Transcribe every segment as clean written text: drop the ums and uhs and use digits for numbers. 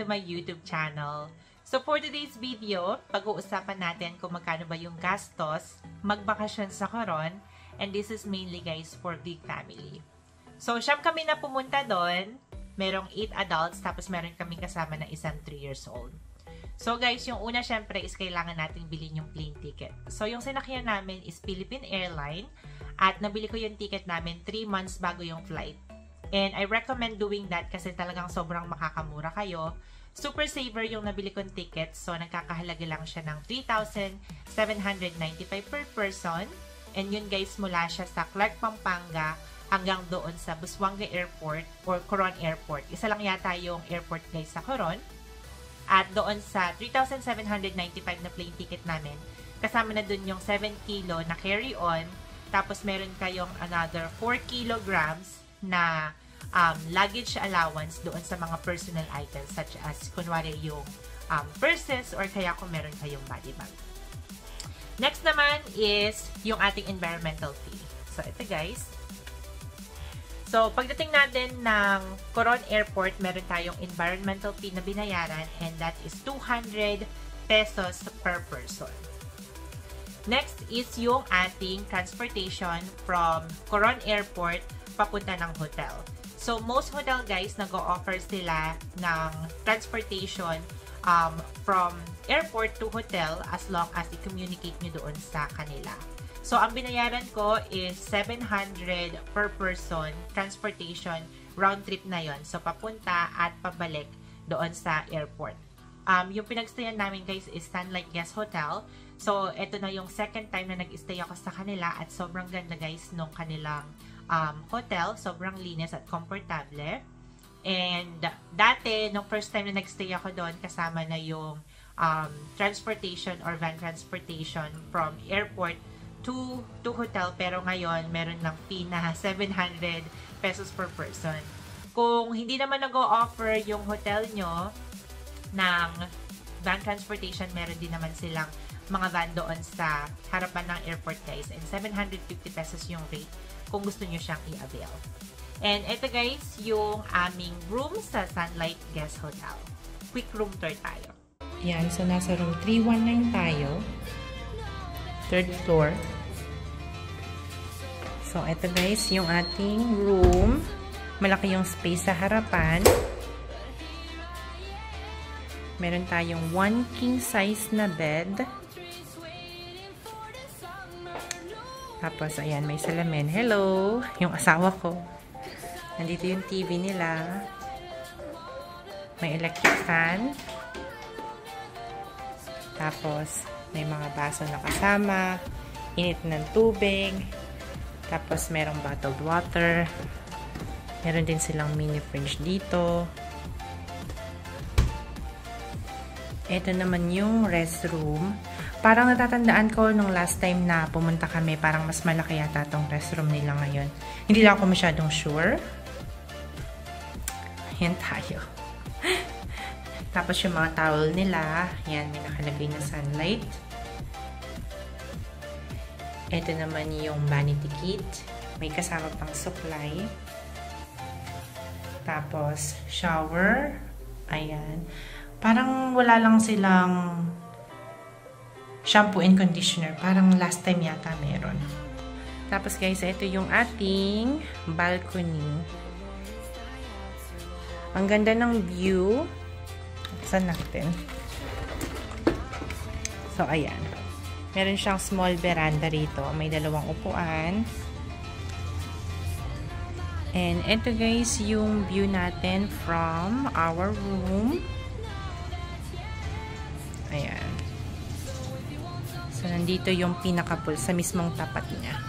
to my YouTube channel. So for today's video, pag-uusapan natin kung magkano ba yung gastos magbakasyon sa Coron, and this is mainly guys for big family. So siyam kami na pumunta doon, merong 8 adults, tapos meron kami kasama na isang 3 years old. So guys, yung una syempre is kailangan nating bilhin yung plane ticket. So yung sinakyan namin is Philippine Airlines, at nabili ko yung ticket namin 3 months bago yung flight. And I recommend doing that kasi talagang sobrang makakamura kayo. Super saver yung nabili kong ticket. So, nagkakahalaga lang siya ng 3,795 per person. And yun guys, mula siya sa Clark, Pampanga hanggang doon sa Busuanga Airport or Coron Airport. Isa lang yata yung airport guys sa Coron. At doon sa 3,795 na plane ticket namin, kasama na dun yung 7 kilo na carry-on. Tapos meron kayong another 4 kilograms na luggage allowance doon sa mga personal items such as kunwari yung purses or kaya kung meron kayong body bag. Next naman is yung ating environmental fee. So ito guys. So pagdating natin ng Coron Airport, meron tayong environmental fee na binayaran, and that is 200 pesos per person. Next is yung ating transportation from Coron Airport papunta ng hotel. So, most hotel guys, nag-o-offer sila ng transportation from airport to hotel as long as i-communicate nyo doon sa kanila. So, ang binayaran ko is 700 per person transportation, round trip na yon. So, papunta at pabalik doon sa airport. Yung pinagstayan namin guys is Sunlight Guest Hotel. So, ito na yung second time na nag-stay ako sa kanila, at sobrang ganda guys nung kanilang hotel. Sobrang linis at komportable. And dati, nung first time na nag-stay ako doon, kasama na yung transportation or van transportation from airport to hotel. Pero ngayon, meron ng fee na 700 pesos per person. Kung hindi naman nag-o-offer yung hotel nyo ng van transportation, meron din naman silang mga van doon sa harapan ng airport guys, and 750 pesos yung rate kung gusto nyo siyang i-avail. And ito guys, yung aming room sa Sunlight Guest Hotel. Quick room tour tayo. Yan, so nasa room 319 tayo. 3rd floor. So ito guys, yung ating room. Malaki yung space sa harapan. Meron tayong 1 king size na bed. Tapos, ayan, may salamin. Hello! Yung asawa ko. Nandito yung TV nila. May electric fan. Tapos, may mga baso na kasama. Init ng tubig. Tapos, merong bottled water. Meron din silang mini fridge dito. Ito naman yung restroom. Parang natatandaan ko nung last time na pumunta kami, parang mas malaki yata tong restroom nila ngayon. Hindi lang ako masyadong sure. Ayan tayo. Tapos yung mga towel nila, yan, may nakalagay na Sunlight. Ito naman yung vanity kit. May kasama pang supply. Tapos, shower. Ayan. Parang wala lang silang shampoo and conditioner. Parang last time yata meron. Tapos guys, ito yung ating balcony. Ang ganda ng view. Saan natin? So, ayan. Meron siyang small veranda rito. May 2 upuan. And ito guys, yung view natin from our room. Ayan. So, nandito yung pinaka-pool sa mismong tapat niya.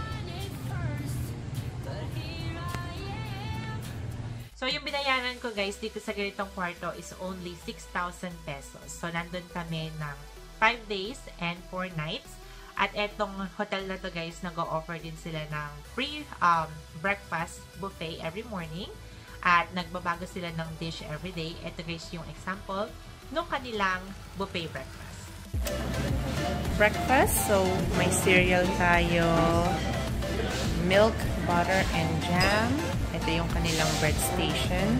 So, yung binayaran ko guys dito sa ganitong kwarto is only 6,000 pesos. So, nandun kami ng 5 days and 4 nights. At etong hotel na to guys, nag-o-offer din sila ng free breakfast buffet every morning. At nagbabago sila ng dish every day. Ito guys yung example nung kanilang buffet breakfast. So may cereal tayo, milk, butter, and jam. Ito yung kanilang bread station.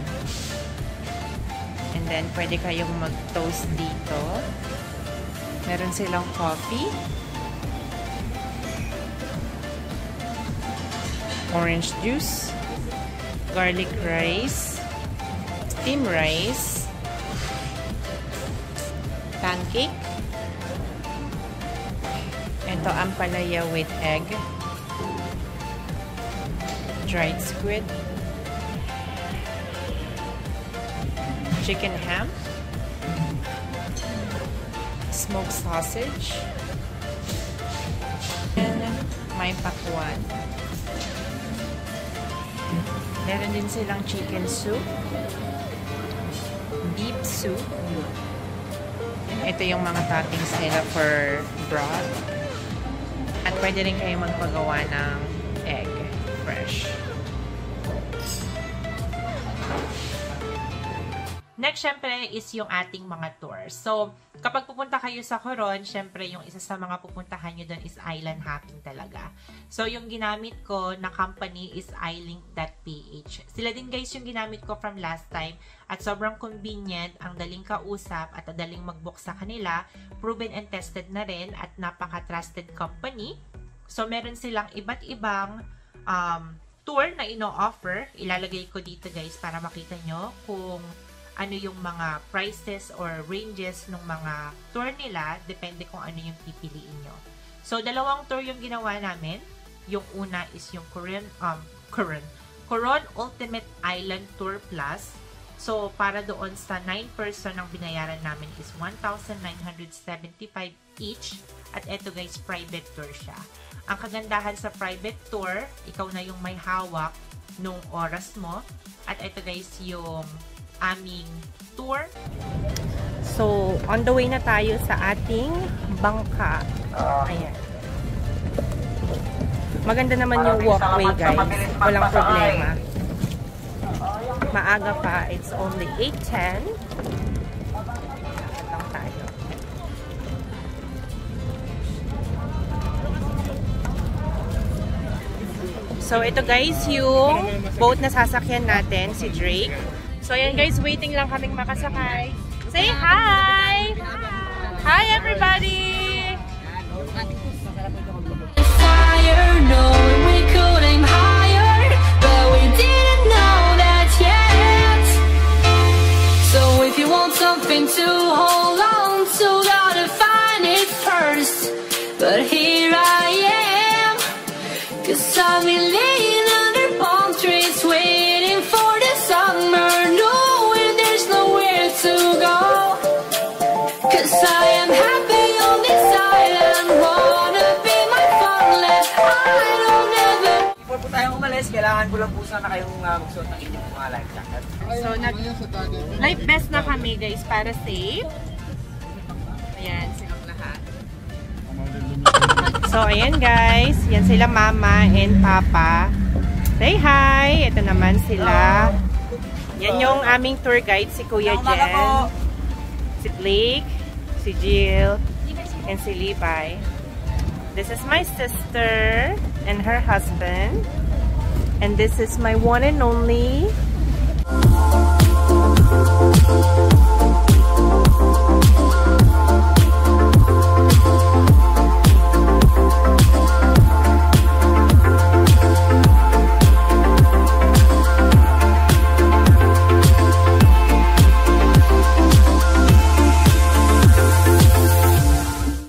And And then, pwede kayong mag-toast dito. Meron silang coffee. Orange juice. Garlic rice. Steamed rice. Pancake. Ito, ampalaya with egg. Dried squid. Chicken ham. Smoked sausage. And may pakwan. Meron din silang chicken soup. Beef soup. Ito yung mga toppings nila for broth. At pwede rin kayo magpagawa ng egg fresh. Next, syempre, is yung ating mga tours. So, kapag pupunta kayo sa Coron, syempre, yung isa sa mga pupuntahan nyo doon is island hopping talaga. So, yung ginamit ko na company is ilink.ph. Sila din, guys, yung ginamit ko from last time. At sobrang convenient, ang daling kausap at daling mag-book sa kanila. Proven and tested na rin at napaka-trusted company. So, meron silang iba't ibang tour na ino-offer. Ilalagay ko dito, guys, para makita nyo kung ano yung mga prices or ranges ng mga tour nila, depende kung ano yung pipiliin nyo. So, dalawang tour yung ginawa namin. Yung una is yung Coron Ultimate Island Tour Plus. So, para doon sa 9-person ang binayaran namin is 1,975 each. At eto, guys, private tour siya. Ang kagandahan sa private tour, ikaw na yung may hawak nung oras mo. At eto, guys, yung aming tour. So, on the way na tayo sa ating bangka. Ayan. Maganda naman yung walkway, guys. Walang problema. Maaga pa. It's only 8:10. Lang tayo. So, ito, guys, yung boat na sasakyan natin, si Drake. So, ayan, guys, waiting lang kaming makasakay. Say hi! Hi, everybody! Fire, knowing we could aim higher, but we didn't know that yet. So, if you want something to hold on to, gotta find it first. But here I am, 'cause I've been laying under palm trees, waiting for the summer. I am happy on this island, wanna be my farmland. I don't ever. Before po tayong umalis, kailangan ko lang po sana kayong magsuot ng inyong mga life jacket. So, life vest na kami, guys, para safe. Ayan, silang lahat. So, ayan, guys. Yan sila mama and papa. Say hi! Ito naman sila. Yan yung aming tour guide, si Kuya Jen. Si Blake. Si Jill, and si Levi. This is my sister and her husband. And this is my one and only.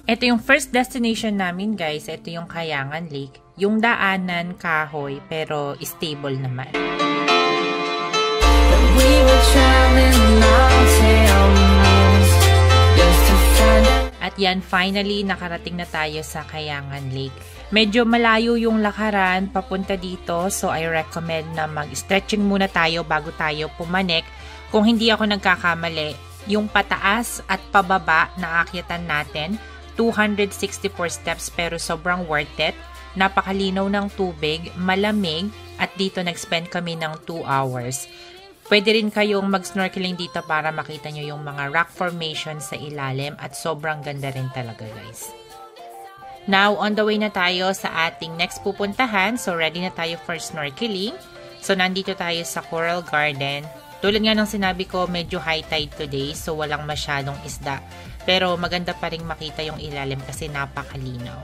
Ito yung first destination namin, guys. Ito yung Kayangan Lake. Yung daanan, kahoy, pero stable naman. At yan, finally, nakarating na tayo sa Kayangan Lake. Medyo malayo yung lakaran papunta dito, so I recommend na mag-stretching muna tayo bago tayo pumanik. Kung hindi ako nagkakamali, yung pataas at pababa na aakyatan natin, 264 steps pero sobrang worth it. Napakalinaw ng tubig, malamig, at dito nag-spend kami ng 2 hours. Pwede rin kayong mag-snorkeling dito para makita nyo yung mga rock formation sa ilalim at sobrang ganda rin talaga, guys. Now, on the way na tayo sa ating next pupuntahan. So, ready na tayo for snorkeling. So, nandito tayo sa Coral Garden. Tulad nga ng sinabi ko, medyo high tide today, so walang masyadong isda. Pero maganda pa rin makita yung ilalim kasi napakalinaw.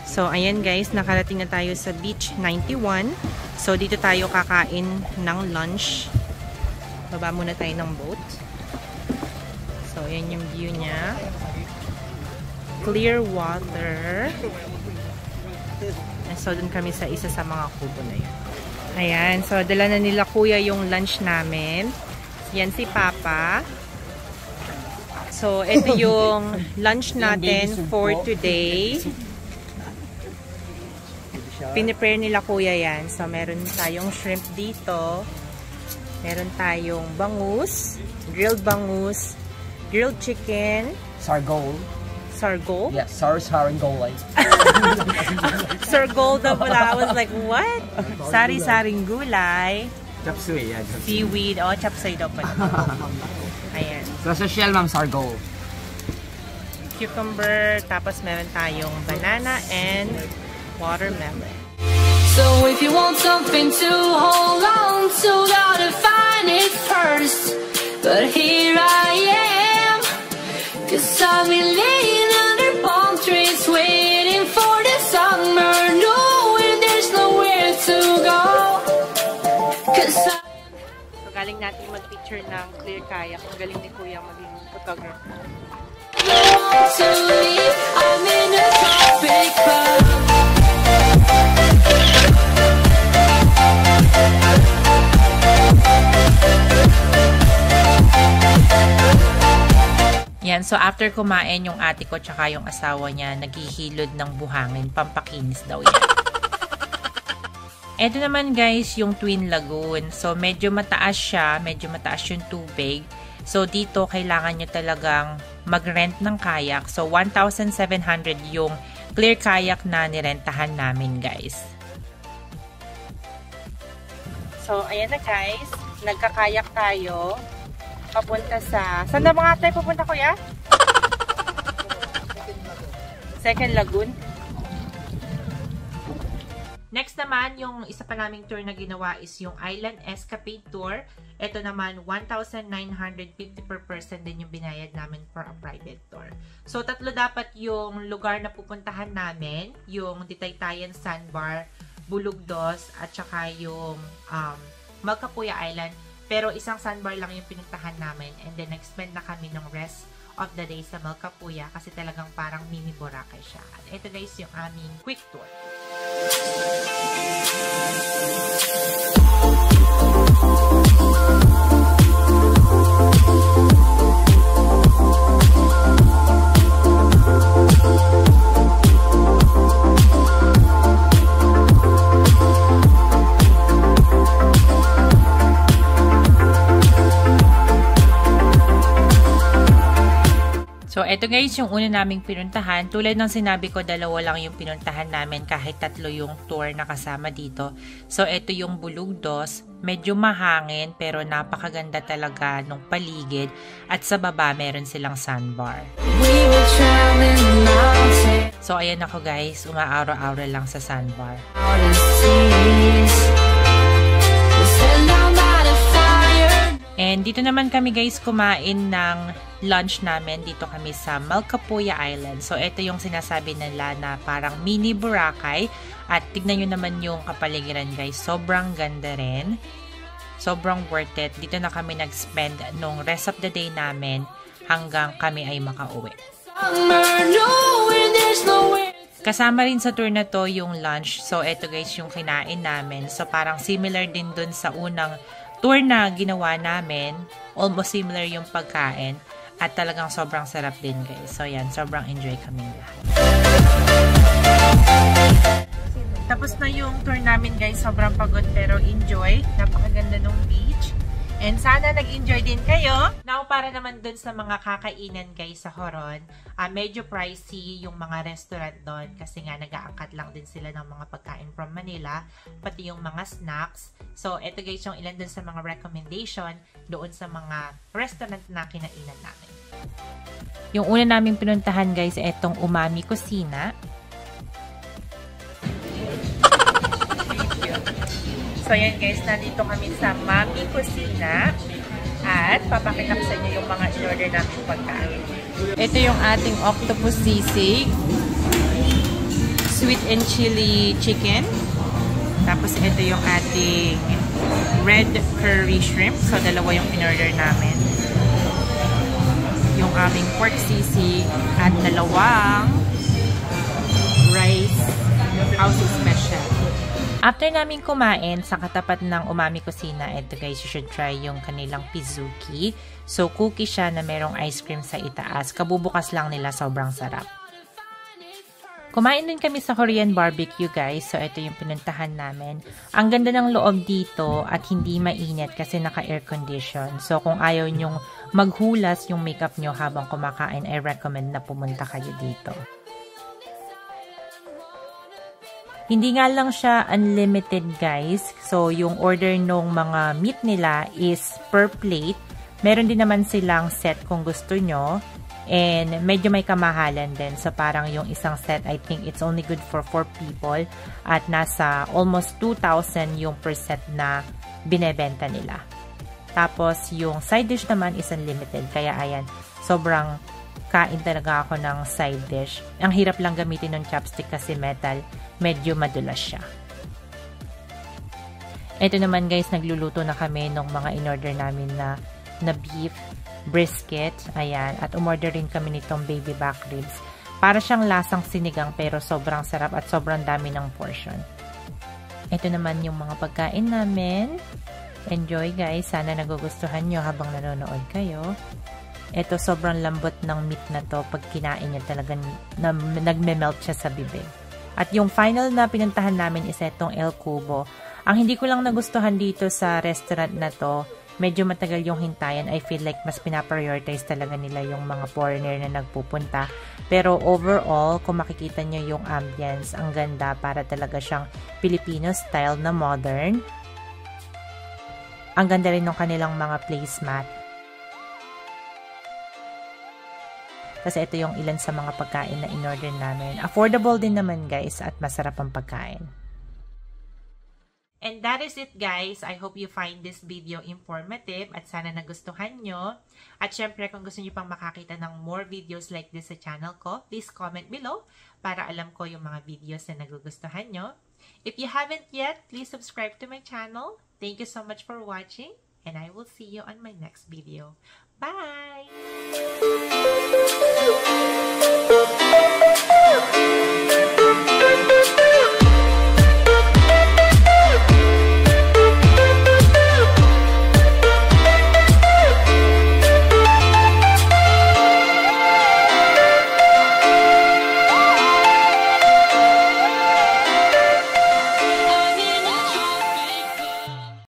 So, ayan guys, nakarating na tayo sa Beach 91. So, dito tayo kakain ng lunch. Baba muna tayo ng boat. So, ayan yung view niya. Clear water. So, dun kami sa isa sa mga kubo na yun. Ayan, so dala na nila kuya yung lunch namin. Yan si Papa. So, ito yung lunch natin for today. Piniprepare nila kuya yan. So, meron tayong shrimp dito. Meron tayong bangus, grilled chicken. Sargol. Sargol? Yeah, sargol. Sargol daw pala. I was like, what? Sari-saring gulay. Chapsuey, yeah. Seaweed. Oh, chapsuey daw pala. Ayan. So, sa shell, ma'am, sargol. Cucumber. Tapos meron tayong banana and watermelon. So if you want something to hold on to, gotta find it first. But here I am, 'cause I've been laying under palm trees, waiting for the summer, knowing there's nowhere to go. 'Cause So galing natin mag-picture ng clear kayak. Ang galing ni Kuya maging photographer. to leave, I'm in a tropic club. Yan, so after kumain yung ate ko tsaka yung asawa niya, naghihilod ng buhangin, pampakinis daw yan. Ito naman guys, yung Twin Lagoon. So medyo mataas siya, medyo mataas yung tubig. So dito kailangan nyo talagang mag-rent ng kayak. So 1,700 yung clear kayak na nirentahan namin guys. So ayan na guys, nagkakayak tayo. Papunta sa... Saan na mga tayo pupunta, kuya? Second Lagoon. Next naman, yung isa pa naming tour na ginawa is yung Island Escapade Tour. Ito naman, 1,950 per person din yung binayad namin for a private tour. So, tatlo dapat yung lugar na pupuntahan namin. Yung Titaytayan Sandbar, Bulugdos, at saka yung Malcapuya Island. Pero isang sandbar lang yung pinuntahan namin and then nag-spend na kami ng rest of the day sa Malcapuya kasi talagang parang mini Boracay siya. At ito guys yung aming quick tour. So, eto guys, yung una naming pinuntahan. Tulad ng sinabi ko, dalawa lang yung pinuntahan namin kahit tatlo yung tour na kasama dito. So, eto yung Bulugdos. Medyo mahangin pero napakaganda talaga nung paligid. At sa baba, meron silang sandbar. So, ayan ako guys. Umaaraw-araw lang sa sandbar. And dito naman kami guys kumain ng lunch namin. Dito kami sa Malcapuya Island. So, ito yung sinasabi nila na parang mini Boracay. At tignan nyo naman yung kapaligiran guys. Sobrang ganda rin. Sobrang worth it. Dito na kami nag-spend nung rest of the day namin hanggang kami ay makauwi. Kasama rin sa tour na to yung lunch. So, ito guys yung kinain namin. So, parang similar din dun sa unang tour na ginawa namin. Almost similar yung pagkain. At talagang sobrang sarap din guys. So yan, sobrang enjoy kaming lahat. Tapos na yung tour namin guys. Sobrang pagod pero enjoy. Napakaganda ng beach. And sana nag-enjoy din kayo. Now, para naman dun sa mga kakainan guys sa Coron, medyo pricey yung mga restaurant doon kasi nga nag-aangkat lang din sila ng mga pagkain from Manila, pati yung mga snacks. So, eto guys yung ilan dun sa mga recommendation doon sa mga restaurant na kinainan namin. Yung una naming pinuntahan guys, etong Umami Kusina. So, ayan guys, nandito kami sa Mami Kusina at papakita ko sa inyo yung mga in-order namin pagkain. Ito yung ating octopus sisig, sweet and chili chicken, tapos ito yung ating red curry shrimp. So, dalawa yung in-order namin. Yung aming pork sisig at dalawang rice house special. After namin kumain sa katapat ng Umami Kusina, ito guys, you should try yung kanilang Pizookie. So, cookie siya na merong ice cream sa itaas. Kabubukas lang nila, sobrang sarap. Kumain din kami sa Korean barbecue guys. So, ito yung pinuntahan namin. Ang ganda ng loob dito at hindi mainit kasi naka-air condition. So, kung ayaw nyong maghulas yung makeup nyo habang kumakain, I recommend na pumunta kayo dito. Hindi nga lang siya unlimited guys. So, yung order nung mga meat nila is per plate. Meron din naman silang set kung gusto nyo. And medyo may kamahalan din. So, parang yung isang set, I think it's only good for 4 people. At nasa almost 2,000 yung per set na binebenta nila. Tapos, yung side dish naman is unlimited. Kaya, ayan, sobrang kain talaga ako ng side dish. Ang hirap lang gamitin ng chopstick kasi metal. Medyo madulas siya. Ito naman guys, nagluluto na kami ng mga in-order namin na beef brisket. Ayan. At umorder rin kami nitong baby back ribs. Para siyang lasang sinigang pero sobrang sarap at sobrang dami ng portion. Ito naman yung mga pagkain namin. Enjoy guys. Sana nagugustuhan nyo habang nanonood kayo. Ito sobrang lambot ng meat na to. Pag kinain niya talagang nagme-melt siya sa bibig. At yung final na pinuntahan namin is itong El Cubo. Ang hindi ko lang nagustuhan dito sa restaurant na to, medyo matagal yung hintayan. I feel like mas pinaprioritize talaga nila yung mga foreigner na nagpupunta. Pero overall, kung makikita nyo yung ambience, ang ganda, para talaga siyang Filipino style na modern. Ang ganda rin ng kanilang mga placemat. Kasi ito yung ilan sa mga pagkain na in-order namin. Affordable din naman guys at masarap ang pagkain. And that is it guys. I hope you find this video informative at sana nagustuhan nyo. At syempre kung gusto nyo pang makakita ng more videos like this sa channel ko, please comment below para alam ko yung mga videos na nagugustuhan nyo. If you haven't yet, please subscribe to my channel. Thank you so much for watching and I will see you on my next video. Bye!